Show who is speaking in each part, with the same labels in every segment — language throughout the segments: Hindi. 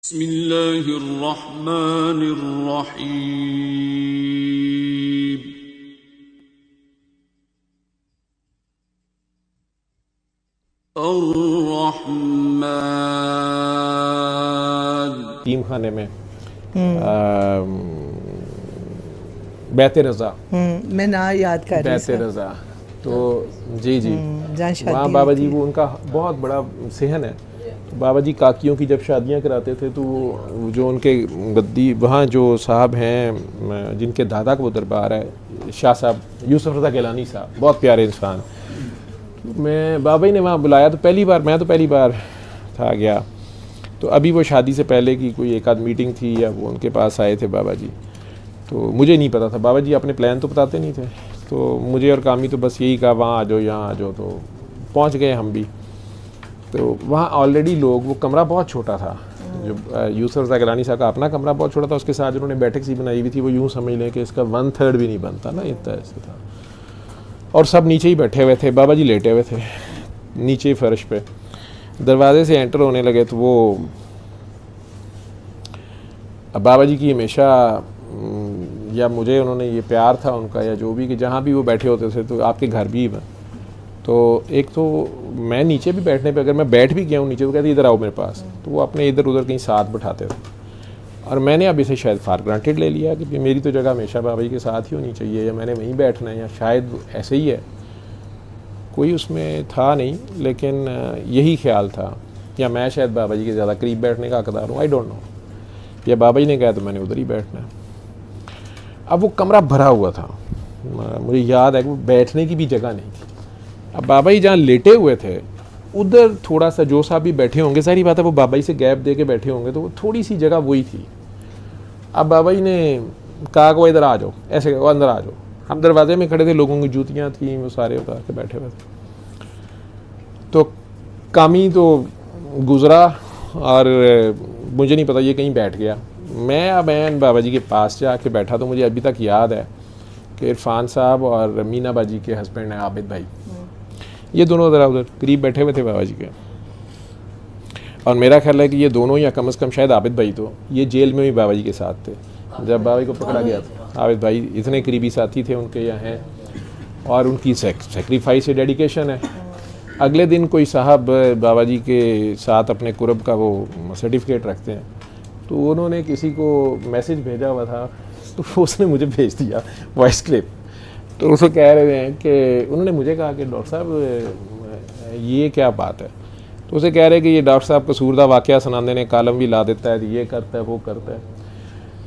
Speaker 1: बिस्मिल्लाहिर्रहमानिर्रहीम। अर्रहमान।
Speaker 2: तीम खाने में बैते रज़ा,
Speaker 3: मैं ना याद कर रही
Speaker 2: बैते रज़ा, तो जी जी वहाँ
Speaker 3: शादी
Speaker 2: बाबा
Speaker 3: हुई
Speaker 2: जी
Speaker 3: थी।
Speaker 2: वो उनका बहुत बड़ा सेहन है। बाबा जी काकियों की जब शादियाँ कराते थे तो वो जो उनके गद्दी वहाँ जो साहब हैं जिनके दादा का वो दरबार है, शाह साहब यूसुफ रज़ा गिलानी साहब, बहुत प्यारे इंसान। तो मैं बाबा जी ने वहाँ बुलाया तो पहली बार, मैं तो पहली बार था गया। तो अभी वो शादी से पहले की कोई एक आध मीटिंग थी या वो उनके पास आए थे बाबा जी, तो मुझे नहीं पता था। बाबा जी अपने प्लान तो बताते नहीं थे, तो मुझे और कामी तो बस यही कहा वहाँ आ जाओ, यहाँ आ जाओ। तो पहुँच गए हम भी। तो वहाँ ऑलरेडी लोग, वो कमरा बहुत छोटा था, जो यूसुफ रज़ा गिलानी साहब का अपना कमरा बहुत छोटा था, उसके साथ उन्होंने बैठक सी बनाई हुई थी, वो यूँ समझ लें कि इसका 1/3 भी नहीं बनता ना, इतना ऐसे था। और सब नीचे ही बैठे हुए थे, बाबा जी लेटे हुए थे नीचे फर्श पे। दरवाजे से एंटर होने लगे तो वो अब बाबा जी की हमेशा या मुझे उन्होंने ये प्यार था उनका या जो भी, कि जहाँ भी वो बैठे होते थे तो आपके घर भी मैं, तो एक तो मैं नीचे भी बैठने पे, अगर मैं बैठ भी गया हूँ नीचे तो कहते इधर आओ मेरे पास, तो वो अपने इधर उधर कहीं साथ बैठाते थे। और मैंने अब इसे शायद फार ग्रांटेड ले लिया कि मेरी तो जगह हमेशा बाबा जी के साथ ही होनी चाहिए, या मैंने वहीं बैठना है, या शायद ऐसे ही है, कोई उसमें था नहीं, लेकिन यही ख्याल था, या मैं शायद बाबा जी के ज़्यादा करीब बैठने का हकदार हूँ, आई डोंट नो, या बाबा जी ने कहा तो मैंने उधर ही बैठना है। अब वो कमरा भरा हुआ था, मुझे याद है कि वो बैठने की भी जगह नहीं थी। अब बाबा जी जहाँ लेटे हुए थे उधर थोड़ा सा जो साहब भी बैठे होंगे, सारी बात है वो बाबा जी से गैप दे के बैठे होंगे, तो वो थोड़ी सी जगह वही थी। अब बाबा जी ने कहा कि वो इधर आ जाओ, ऐसे वो अंदर आ जाओ। हम दरवाजे में खड़े थे, लोगों की जूतियाँ थी, वो सारे उतार के बैठे हुए थे। तो कामी तो गुज़रा और मुझे नहीं पता ये कहीं बैठ गया। मैं बाबा जी के पास जाके बैठा, तो मुझे अभी तक याद है कि इरफान साहब और मीना बाजी के हस्बैंड हैं आबिद भाई, ये दोनों उधर करीब बैठे हुए थे बाबा जी के। और मेरा ख्याल है कि ये दोनों, या कम से कम शायद आबिद भाई, तो ये जेल में भी बाबा जी के साथ थे जब बाबा जी को पकड़ा गया था। आबिद भाई इतने करीबी साथी थे उनके यहाँ हैं, और उनकी सेक्रीफाइस से डेडिकेशन है। अगले दिन कोई साहब बाबा जी के साथ अपने कुरब का वो सर्टिफिकेट रखते हैं, तो उन्होंने किसी को मैसेज भेजा हुआ था, तो उसने मुझे भेज दिया वॉइस क्लिप। तो उसे कह रहे हैं कि उन्होंने मुझे कहा कि डॉक्टर साहब ये क्या बात है, तो उसे कह रहे हैं कि ये डॉक्टर साहब कसूर दा वाक़या सुनाने ने कालम भी ला देता है, ये करता है वो करता है।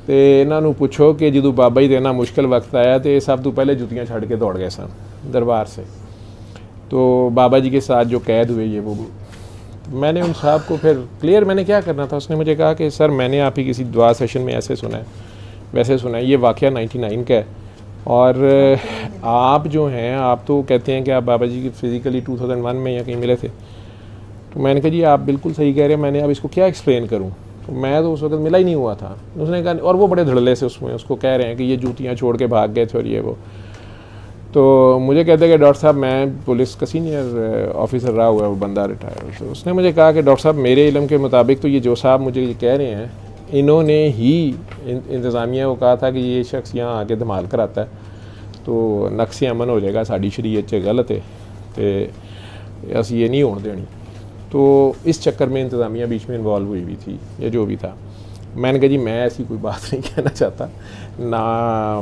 Speaker 2: तो इन्हों पुछो कि जो बाबा जी देना मुश्किल वक्त आया तो ये सब तो पहले जुतियाँ छड़ के दौड़ गए सन दरबार से। तो बाबा जी के साथ जो कैद हुए ये वो, मैंने उन साहब को फिर क्लियर, मैंने क्या करना था, उसने मुझे कहा कि सर मैंने आप ही किसी दुआ सेशन में ऐसे सुना है वैसे सुना है, ये वाक़या 99 का है, और आप जो हैं आप तो कहते हैं कि आप बाबा जी की फ़िज़िकली 2001 में या कहीं मिले थे। तो मैंने कहा जी आप बिल्कुल सही कह रहे हैं, मैंने अब इसको क्या एक्सप्लेन करूं, तो मैं तो उस वक्त मिला ही नहीं हुआ था। उसने कहा, और वो बड़े धड़ल्ले से उसमें उसको कह रहे हैं कि ये जूतियाँ छोड़ के भाग गए थे और ये वो। तो मुझे कहते हैं कि डॉक्टर साहब मैं पुलिस का सीनियर ऑफिसर रहा हुआ है, वो बंदा रिटायर। तो उसने मुझे कहा कि डॉक्टर साहब मेरे इल्म के मुताबिक तो ये जो साहब मुझे ये कह रहे हैं, इन्होंने ही इंतज़ामिया को कहा था कि ये शख्स यहाँ आके धमाल कराता है तो नक्शे अमन हो जाएगा, साड़ी शरीयत च गलत है, तो अस ये नहीं होने देनी। तो इस चक्कर में इंतज़ामिया बीच में इन्वॉल्व हुई भी थी या जो भी था। मैंने कहा जी मैं ऐसी कोई बात नहीं कहना चाहता ना,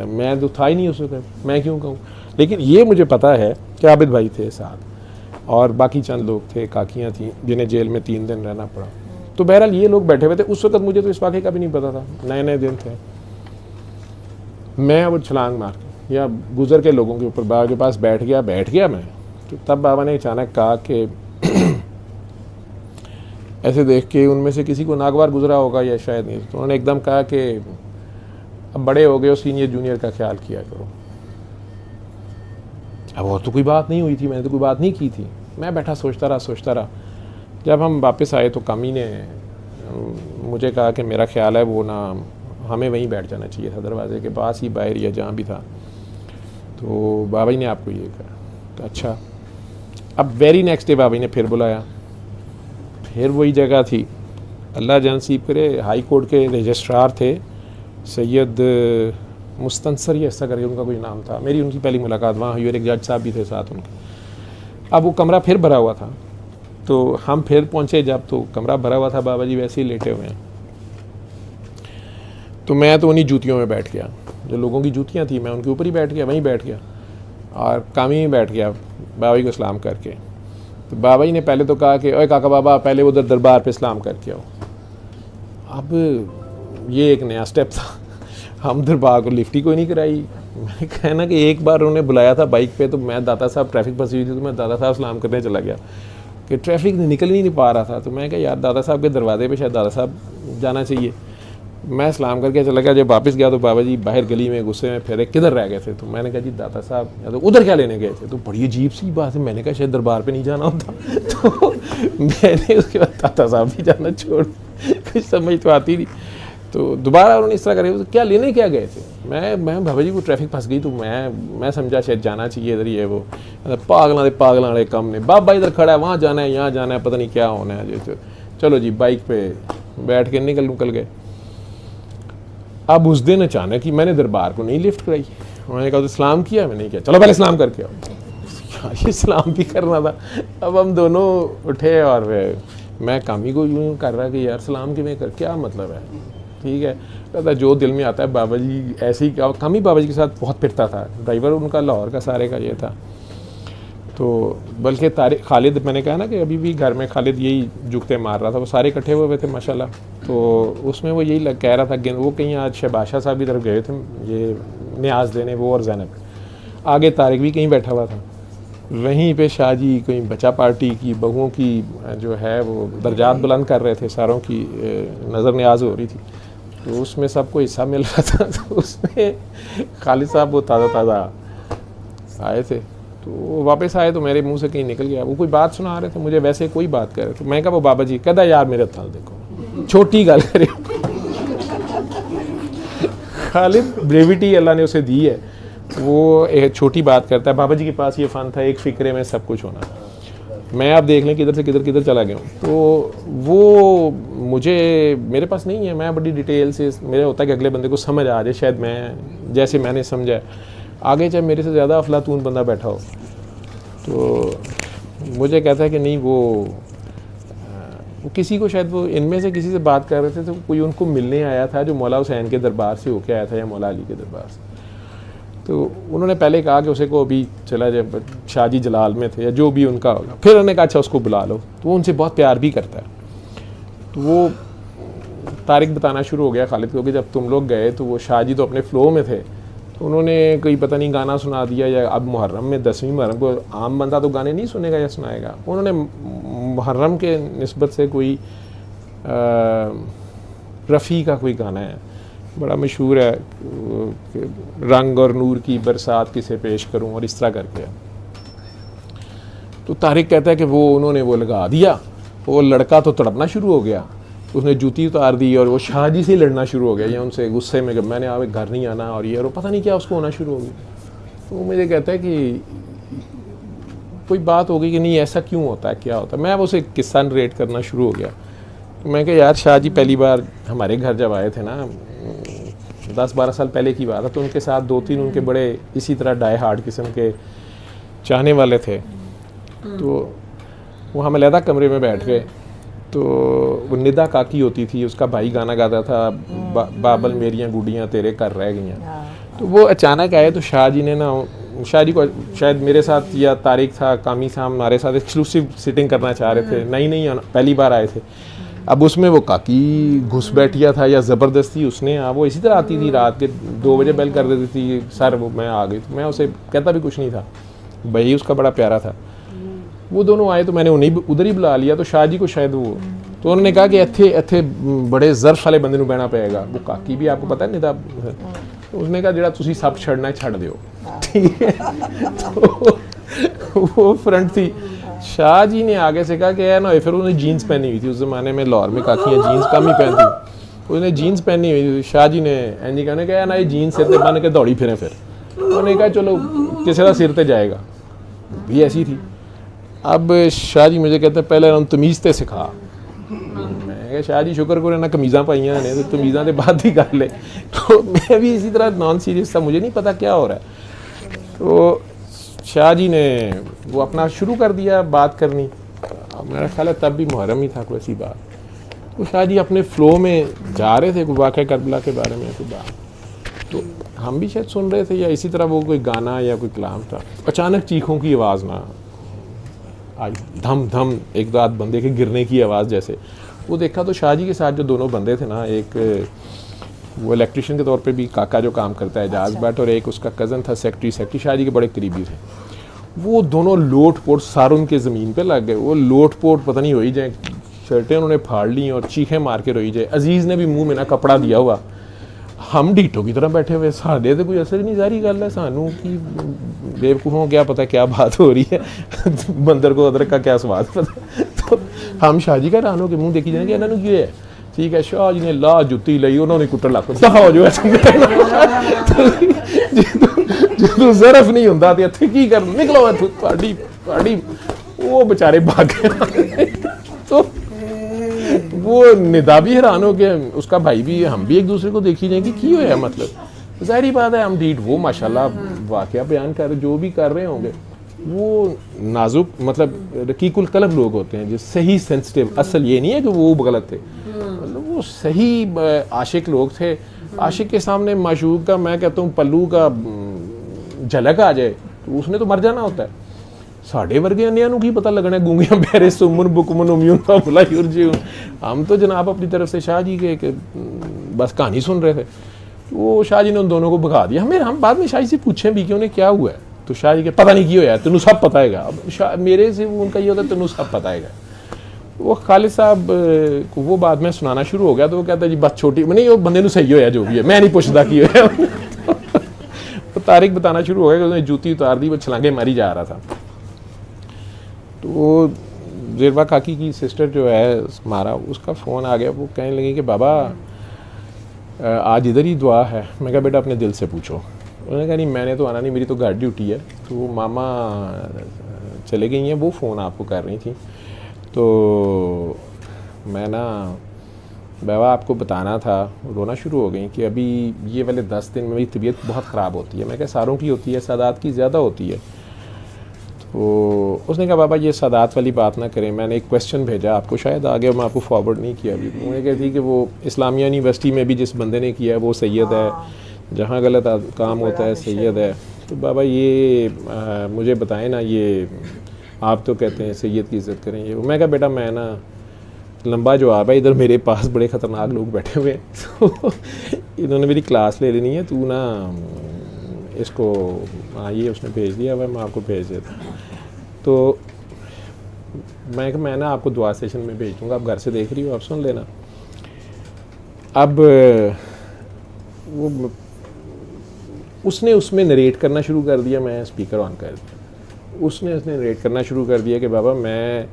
Speaker 2: मैं तो था ही नहीं उस वक्त, मैं क्यों कहूँ। लेकिन ये मुझे पता है कि आबिद भाई थे साथ, और बाकी चंद लोग थे, काकियाँ थीं जिन्हें जेल में 3 दिन रहना पड़ा। तो बहरहाल ये लोग बैठे हुए थे उस वक्त, मुझे तो इस वाक़े का भी नहीं पता था, नए नए दिन थे। मैं वो छलांग मार के या गुजर के लोगों के ऊपर बाबा के पास बैठ गया मैं। तो तब बाबा ने अचानक कहा कि ऐसे देख के उनमें से किसी को नागवार गुजरा होगा या शायद नहीं, तो उन्होंने एकदम कहा कि अब बड़े हो गए हो, सीनियर जूनियर का ख्याल किया करो। अब और तो कोई बात नहीं हुई थी, मैंने तो कोई बात नहीं की थी। मैं बैठा सोचता रहा। जब हम वापस आए तो कामी ने मुझे कहा कि मेरा ख्याल है वो ना हमें वहीं बैठ जाना चाहिए था, दरवाजे के पास ही, बाहर या जहाँ भी था। तो बाबा जी ने आपको ये कहा, तो अच्छा। अब वेरी नेक्स्ट डे बाबा जी ने फिर बुलाया, फिर वही जगह थी। अल्लाह जनसीब करे, हाई कोर्ट के रजिस्ट्रार थे सैयद मुस्तनसर या ऐसा करके उनका कोई नाम था। मेरी उनकी पहली मुलाकात वहाँ हुई और एक जज साहब भी थे साथ उनके। अब वो कमरा फिर भरा हुआ था, तो हम फिर पहुँचे जब, तो कमरा भरा हुआ था, बाबा जी वैसे ही लेटे हुए हैं। तो मैं तो उन्हीं जूतियों में बैठ गया, जो लोगों की जूतियाँ थी मैं उनके ऊपर ही बैठ गया, वहीं बैठ गया और कामी में बैठ गया बाबा जी को सलाम करके। तो बाबा जी ने पहले तो कहा कि ओए काका बाबा पहले उधर दरबार पे सलाम करके आओ। अब ये एक नया स्टेप था, हम दरबार को लिफ्ट ही कोई नहीं कराई। मैंने कहा ना कि एक बार उन्होंने बुलाया था बाइक पे, तो मैं दादा साहब ट्रैफिक फंसी हुई थी, तो मैं दादा साहब सलाम करने चला गया कि ट्रैफिक निकल ही नहीं पा रहा था। तो मैं कहा यार दादा साहब के दरवाजे पे शायद दादा साहब जाना चाहिए। मैं सलाम करके चला गया। जब वापस गया तो बाबा जी बाहर गली में गुस्से में फिर किधर रह गए थे। तो मैंने कहा जी दादा साहब या तो उधर क्या लेने गए थे। तो बड़ी अजीब सी बात है, मैंने कहा शायद दरबार पे नहीं जाना होता। तो मैंने उसके बाद दादा साहब भी जाना छोड़, कुछ समझ तो आती नहीं। तो दोबारा उन्होंने इस तरह करे, तो क्या लेने क्या गए थे। मैं बाबा जी को ट्रैफिक फंस गई, तो मैं समझा शायद जाना चाहिए इधर ही है। वो पागल वाले काम ने, बाबा इधर खड़ा है, वहाँ जाना है, यहाँ जाना है, पता नहीं क्या होना है। जो चलो जी बाइक पे बैठ के निकल गए। अब उस दिन अचानक ही मैंने दरबार को नहीं लिफ्ट कराई। उन्होंने कहा तो सलाम किया, मैंने नहीं किया, चलो पहले सलाम करके आओ। ये सलाम भी करना था। अब हम दोनों उठे और मैं कामी को यूँ कर रहा कि यार सलाम किवें कर, क्या मतलब है, ठीक है। कहता जो दिल में आता है। बाबा जी ऐसे ही, कामी बाबा जी के साथ बहुत फिरता था, ड्राइवर उनका लाहौर का सारे का ये था। तो बल्कि खालिद, मैंने कहा ना कि अभी भी घर में खालिद यही जुगते मार रहा था, वो सारे इकट्ठे हुए थे माशाल्लाह। तो उसमें वो यही कह रहा था, वो कहीं आज शहबाशा साहब की तरफ गए थे ये न्याज देने, वो और ज़ैनब। आगे तारिक भी कहीं बैठा हुआ था। वहीं पे शाह जी कोई बचा पार्टी की बहुओं की जो है वो दर्जात बुलंद कर रहे थे, सारों की नज़र न्याज हो रही थी। तो उसमें सबको हिस्सा मिल रहा था। तो उसमें खालिद साहब वो ताज़ा आए थे। तो वापस आए तो मेरे मुंह से कहीं निकल गया, वो कोई बात सुना रहे थे मुझे, वैसे कोई बात कर रहे थे। मैं कहा वो बाबा जी, कहता यार मेरे थाल देखो, छोटी गल करे। खालिद ब्रेविटी अल्लाह ने उसे दी है, वो एक छोटी बात करता है। बाबा जी के पास ये फ़न था, एक फ़िक्रे में सब कुछ होना। मैं आप देख लें किधर से किधर चला गया हूँ। तो वो मुझे मेरे पास नहीं है, मैं बड़ी डिटेल से, मेरा होता है कि अगले बंदे को समझ आ जाए, शायद मैं जैसे मैंने समझा आगे चाहे मेरे से ज़्यादा अफलातून बंदा बैठा हो। तो मुझे कहता है कि नहीं वो किसी को, शायद वो इनमें से किसी से बात कर रहे थे, तो कोई उनको मिलने आया था जो मौला हुसैन के दरबार से होके आया था या मौला अली के दरबार से। तो उन्होंने पहले कहा कि उसे को अभी चला जाए, शाहजी जलाल में थे या जो भी उनका होगा। फिर उन्होंने कहा अच्छा उसको बुला लो। तो वो उनसे बहुत प्यार भी करता है। तो वो तारिक बताना शुरू हो गया खालिद को कि जब तुम लोग गए तो वो शाहजी तो अपने फ़्लो में थे, तो उन्होंने कोई पता नहीं गाना सुना दिया, या अब मुहर्रम में 10वीं मुहर्रम को आम बंदा तो गाने नहीं सुनेगा या सुनाएगा। उन्होंने मुहर्रम के निस्बत से कोई रफ़ी का कोई गाना है बड़ा मशहूर है, रंग और नूर की बरसात किसे पेश करूं, और इस तरह करके। तो तारिक कहता है कि वो उन्होंने वो लगा दिया, वो लड़का तो तड़पना शुरू हो गया, उसने जूती उतार दी और वो शाहजी से लड़ना शुरू हो गया, या उनसे गुस्से में कि मैंने आप घर नहीं आना और ये, और पता नहीं क्या उसको होना शुरू हो गया। तो मुझे कहता है कि कोई बात हो गई कि नहीं ऐसा क्यों होता है, क्या होता है। मैं उसे किस्सा नरेट करना शुरू हो गया। तो मैं कहा यार शाहजी पहली बार हमारे घर जब आए थे ना, 10-12 साल पहले की बात है, तो उनके साथ 2-3 उनके बड़े इसी तरह डाई हार्ड किस्म के चाहने वाले थे। तो वो हम अलहदा कमरे में बैठ गए। तो वो निदा काकी होती थी, उसका भाई गाना गाता था, बाबल मेरियां गुड़ियाँ तेरे कर रह गई हैं। तो वो अचानक आए। तो शाहजी ने ना, शाहजी को शायद मेरे साथ या तारिक था, कामी साहब हमारे साथ एक्सक्लूसिव सिटिंग करना चाह रहे थे, नहीं पहली बार आए थे। अब उसमें वो काकी घुस बैठिया था या ज़बरदस्ती उसने, वो इसी तरह आती थी, रात के 2 बजे बेल कर देती थी, सर वो मैं आ गई। तो मैं उसे कहता भी कुछ नहीं था, भाई उसका बड़ा प्यारा था। वो दोनों आए तो मैंने उन्हें उधर ही बुला लिया। तो शाहजी को शायद वो, तो उन्होंने कहा कि इत्थे बड़े ज़र्फ वाले बंदे बहना पड़ेगा। वो काकी भी आपको पता है निदा, तो उसने कहा जेड़ा तुसी सब छड़ना छड़ दियो, ठीक है। तो वो फ्रंट थी। शाहजी ने आगे से कहा कि ऐ ना, फिर उन्होंने जीन्स पहनी हुई थी, उस ज़माने में लाहौर में काकियाँ जीन्स कम ही पहनती, उसने जीन्स पहनी हुई थी। शाहजी ने एंजी कहने कहा ना ये जीन्स सिर पर बन के दौड़ी फिरें। फिर उन्होंने कहा चलो किसी का सिर पर जाएगा, भी ऐसी थी। अब शाहजी मुझे कहते हैं पहले हम तमीज़ ते सिखा। मैं मैं कहा शाह जी शुक्र करो ना कमीज़ां पाइयां ने तो कमीज़ां के बाद ही कर ले। तो मैं भी इसी तरह नॉन सीरियस था, मुझे नहीं पता क्या हो रहा है। तो शाह जी ने वो अपना शुरू कर दिया बात करनी, मेरा ख्याल है तब भी मुहर्रम ही था कोई ऐसी बात। तो शाह जी अपने फ़्लो में जा रहे थे, कोई वाक़या करबला के बारे में कोई बात, तो हम भी शायद सुन रहे थे या इसी तरह वो कोई गाना या कोई कलाम था। अचानक चीखों की आवाज़ ना आई, धम धम, एक दो आध बंदे के गिरने की आवाज़ जैसे। वो देखा तो शाह जी के साथ जो दोनों बंदे थे ना, एक वो इलेक्ट्रिशियन के तौर पे भी काका जो काम करता है एजाज भट्ट, और एक उसका कज़न था सेक्रेटरी शाह जी के बड़े करीबी थे। वो दोनों लोट पोट सार उनके ज़मीन पे लग गए। वो लोट पोट पता नहीं हो ही जाए, शर्टें उन्होंने फाड़ ली और चीखें मार के रोई जाए। अजीज़ ने भी मुंह में ना कपड़ा दिया हुआ, हम डीटो की तरह बैठे हुए, साढ़े तो कोई असर नहीं, सारी गल है सानू कि बेवकूफ़ों क्या पता क्या बात हो रही है बंदर को अदरक का क्या स्वाद पता। तो हम शाह जी का हैरान हो के मुँह देखी जाएंगे इन्होंने क्यों है। ठीक है, शाह जी ने ला जुत्ती ली, उन्होंने कुट्टन लग दफा हो जो जो ज़रफ नहीं होंदा ते इत्थे की कर निकलो इत्थों, तुहाडी वो बेचारे भाग गए। तो वो निदा भी हैरान हो गया, उसका भाई भी, हम भी एक दूसरे को देखी जाएंगे की होया। मतलब ज़ाहिर बात है हम डीट वो माशाल्लाह वाक़या बयान कर जो भी कर रहे होंगे, वो नाजुक मतलब रकीकुल कल्ब लोग होते हैं जो सही सेंसिटिव, असल ये नहीं है कि वो गलत थे, मतलब वो सही आशिक लोग थे। आशिक के सामने माशूक का, मैं कहता हूँ पल्लू का झलक आ जाए तो उसने तो मर जाना होता है। साढ़े वर्गे अन्या की पता लगना, गूंगियां बहरे सुमन बुकमन उम्यून बुला युरजी। हम तो जनाब अपनी तरफ से शाह जी के बस कहानी सुन रहे थे। वो शाह जी ने उन दोनों को भगा दिया। हम बाद में शाह जी से पूछें भी कि उन्हें क्या हुआ है, तो शाह जी के पता नहीं क्यों है, तेनू सब पता है। अब मेरे से उनका ये होता है तेनू सब पता है। वो खालिद साहब को वो बाद में सुनाना शुरू हो गया, तो वो कहता है जी बस छोटी नहीं, वो बंदे नू सही होया जो भी है, मैं नहीं पूछता की होया। तो तारिक बताना शुरू हो गया कि उसने जूती उतार दी, वो छलांगे मारी जा रहा था। तो ज़ेरबा काकी की सिस्टर जो है हमारा, उसका फ़ोन आ गया। वो कहने लगी कि बाबा आज इधर ही दुआ है। मैं कहा बेटा अपने दिल से पूछो। उन्होंने कहा नहीं मैंने तो आना नहीं, मेरी तो घर ड्यूटी है। तो मामा चले गई हैं, वो फ़ोन आपको कर रही थी। तो मैं ना बाबा आपको बताना था, रोना शुरू हो गई कि अभी ये वाले 10 दिन में मेरी तबीयत बहुत ख़राब होती है। मैं कहा सारों की होती है, सादात की ज़्यादा होती है। तो उसने कहा बाबा ये सादात वाली बात ना करें, मैंने एक क्वेश्चन भेजा आपको, शायद आ गया, मैं आपको फॉरवर्ड नहीं किया अभी। उन्होंने कहा थी कि वो इस्लामिया यूनिवर्सिटी में भी जिस बंदे ने किया है वो सैयद है, जहाँ गलत काम होता है सैयद है। तो बाबा ये मुझे बताएं ना, ये आप तो कहते हैं सैयद की इज़्ज़त करें ये। मैं कहा बेटा मैं ना लंबा जवाब है, इधर मेरे पास बड़े ख़तरनाक लोग बैठे हुए हैं। तो इन्होंने मेरी क्लास ले लेनी है, तू ना इसको हाँ ये उसने भेज दिया हुआ, मैं आपको भेज देता। तो मैं ना आपको दुआ सेशन में भेज दूँगा, आप घर से देख रही हो, आप सुन लेना। अब वो उसने उसमें नरेट करना शुरू कर दिया, मैं स्पीकर ऑन कर दिया। उसने नरेट करना शुरू कर दिया कि बाबा मैं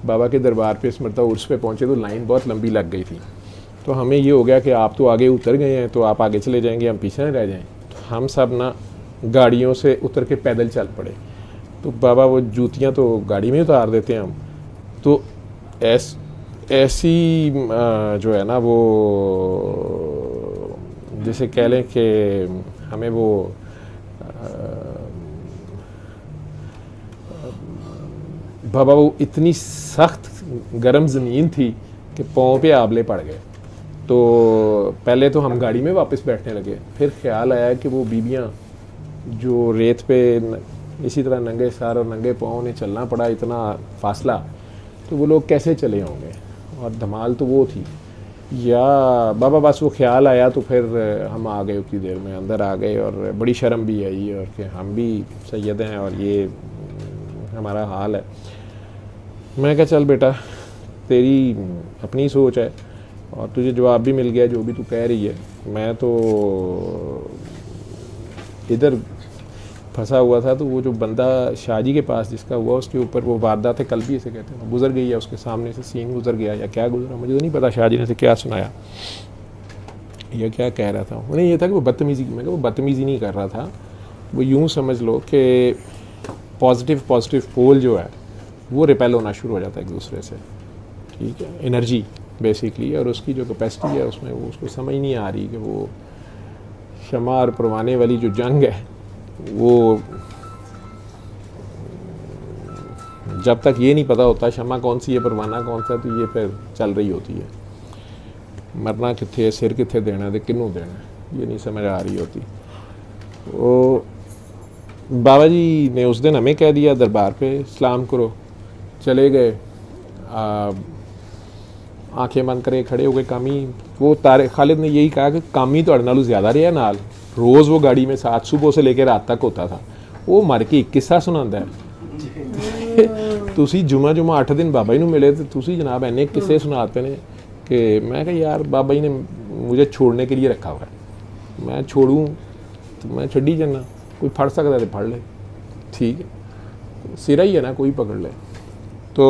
Speaker 2: बाबा के दरबार पे इस मरतबा उर्स पे पहुँचे तो लाइन बहुत लंबी लग गई थी। तो हमें ये हो गया कि आप तो आगे उतर गए हैं, तो आप आगे चले जाएंगे, हम पीछे न रह जाएँ। तो हम सब ना गाड़ियों से उतर के पैदल चल पड़े। तो बाबा वो जूतियाँ तो गाड़ी में उतार देते हैं हम। तो ऐसी जो है ना वो जैसे कह लें कि हमें वो बाबा वो इतनी सख्त गर्म ज़मीन थी कि पाँव पे आबले पड़ गए। तो पहले तो हम गाड़ी में वापस बैठने लगे, फिर ख्याल आया कि वो बीबियाँ जो रेत पे इसी तरह नंगे सर और नंगे पाँव ने चलना पड़ा इतना फासला, तो वो लोग कैसे चले होंगे। और धमाल तो वो थी या बाबा, बस वो ख्याल आया तो फिर हम आ गए, उतनी देर में अंदर आ गए। और बड़ी शर्म भी आई और कि हम भी सैयद हैं और ये हमारा हाल है। मैं कहा चल बेटा तेरी अपनी सोच है और तुझे जवाब भी मिल गया जो भी तू कह रही है। मैं तो इधर फंसा हुआ था, तो वो जो बंदा शाह जी के पास जिसका हुआ उसके ऊपर वो वारदात है, कल भी इसे कहते हैं, गुजर गई है, उसके सामने से सीन गुजर गया या क्या गुजरा मुझे तो नहीं पता। शाह जी ने से क्या सुनाया या क्या कह रहा था, उन्हें ये था कि वो बदतमीज़ी, मैं वो बदतमीज़ी नहीं कर रहा था, वो यूँ समझ लो कि पॉजिटिव पोल जो है वो रिपेल होना शुरू हो जाता है एक दूसरे से। ठीक है, एनर्जी बेसिकली, और उसकी जो कैपेसिटी है उसमें वो उसको समझ नहीं आ रही कि वो शमा और परवाने वाली जो जंग है वो जब तक ये नहीं पता होता शमा कौन सी है परवाना कौन सा, तो ये फिर चल रही होती है। मरना कित्थे, सिर कित्थे देना ते किन्नू देना, ये नहीं समझ आ रही होती। वो बाबा जी ने उस दिन हमें कह दिया दरबार पे सलाम करो, चले गए। आंखें बंद करे खड़े हो गए। कामी वो तारे खालिद ने यही कहा कि कामी तो नालों ज़्यादा रहा नाल, रोज़ वो गाड़ी में साथ सुबह से लेकर रात तक होता था। वो मर के एक किस्सा सुनाता है। तुसी जुमा 8 दिन बाबा जी नूं मिले तो तुसी जनाब इन्ने किस्से सुनाते ने कि मैं कहा यार बाबा जी ने मुझे छोड़ने के लिए रखा हुआ है, मैं छोड़ूं तो मैं छड़ी जाना, कोई फड़ सकता तो फड़ ले, ठीक है, सिरा ही है ना, कोई पकड़ ले। तो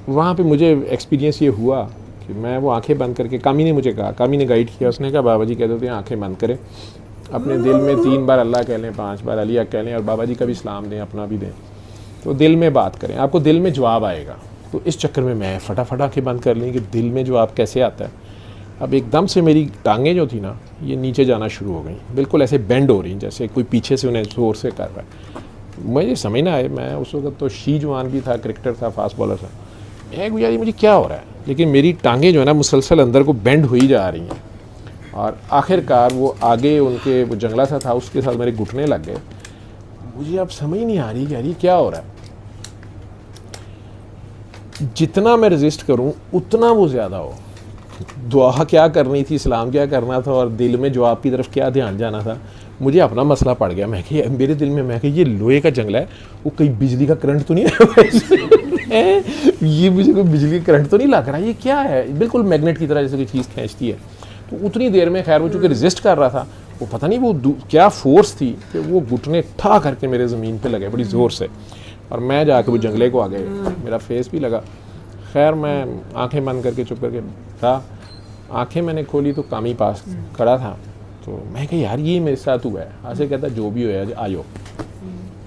Speaker 2: वहाँ पे मुझे एक्सपीरियंस ये हुआ कि मैं वो आंखें बंद करके, कामी ने मुझे कहा, कामी ने गाइड किया, उसने कहा बाबा जी कह देते हैं आंखें बंद करें, अपने दिल में 3 बार अल्लाह कह लें, 5 बार अलिया कह लें और बाबा जी का भी सलाम दें, अपना भी दें, तो दिल में बात करें, आपको दिल में जवाब आएगा। तो इस चक्कर में मैं फटाफट आंखें बंद कर ली कि दिल में जवाब कैसे आता है। अब एकदम से मेरी टांगें जो थी ना ये नीचे जाना शुरू हो गई, बिल्कुल ऐसे बेंड हो रही, जैसे कोई पीछे से उन्हें जोर से कर रहा है। मुझे समझ ना आए, मैं उस वक्त तो शी जवान भी था, क्रिकेटर था, फास्ट बॉलर था। मैं गुजारी मुझे क्या हो रहा है, लेकिन मेरी टांगें जो है ना मुसलसल अंदर को बेंड हुई जा रही हैं और आखिरकार वो आगे उनके वो जंगला सा था उसके साथ मेरे घुटने लग गए। मुझे अब समझ नहीं आ रही कि यार ये क्या हो रहा है। जितना मैं रेजिस्ट करूं उतना वो ज़्यादा हो। दुआ क्या करनी थी, सलाम क्या करना था और दिल में जवाब की तरफ क्या ध्यान जाना था, मुझे अपना मसला पड़ गया। मैं कि मेरे दिल में मैं कि ये लोहे का जंगला है, वो कहीं बिजली का करंट तो नहीं है ये मुझे कोई बिजली का करंट तो नहीं लग रहा, ये क्या है, बिल्कुल मैग्नेट की तरह जैसे कोई चीज़ खींचती है। तो उतनी देर में खैर वो चूँकि रेजिस्ट कर रहा था, वो पता नहीं वो क्या फोर्स थी कि वो घुटने ठा करके मेरे ज़मीन पे लगे बड़ी ज़ोर से, और मैं जाके वो जंगले को आ गए, मेरा फेस भी लगा। खैर मैं आंखें बंद करके चुप करके था। आंखें मैंने खोली तो कामी पास खड़ा था, तो मैं कहा यार ये मेरे साथ हुआ है। ऐसे कहता जो भी होया आयो।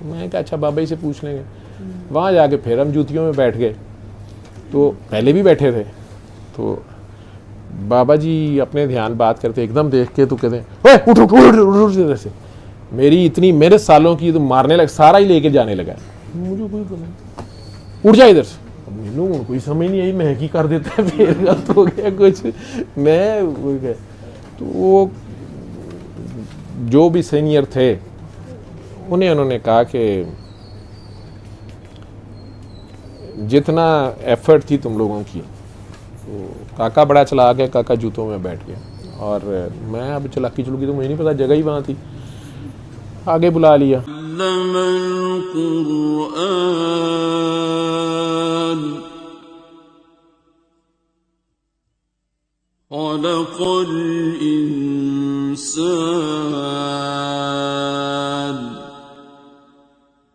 Speaker 2: मैं कहा अच्छा बाबा जी से पूछ लेंगे। वहाँ जाके फिर हम जूतियों में बैठ गए, तो पहले भी बैठे थे, तो बाबा जी अपने ध्यान बात करते एकदम देख के तो कहते हैं उठ उठ उठ उठ उठ से। मेरी इतनी मेरे सालों की तो मारने लगा, सारा ही लेके जाने लगा। मुझे कोई पता नहीं, उठ जा इधर से। मैनू कोई समझ नहीं आई, मैं की कर देता है, फिर गलत हो गया कुछ। मैं तो वो जो भी सीनियर थे उन्होंने कहा कि जितना एफर्ट थी तुम लोगों की, तो काका बड़ा चला गया, काका जूतों में बैठ गया और मैं अब चलाकी चलूँगी तो मुझे नहीं पता, जगह ही वहाँ थी, आगे बुला लिया।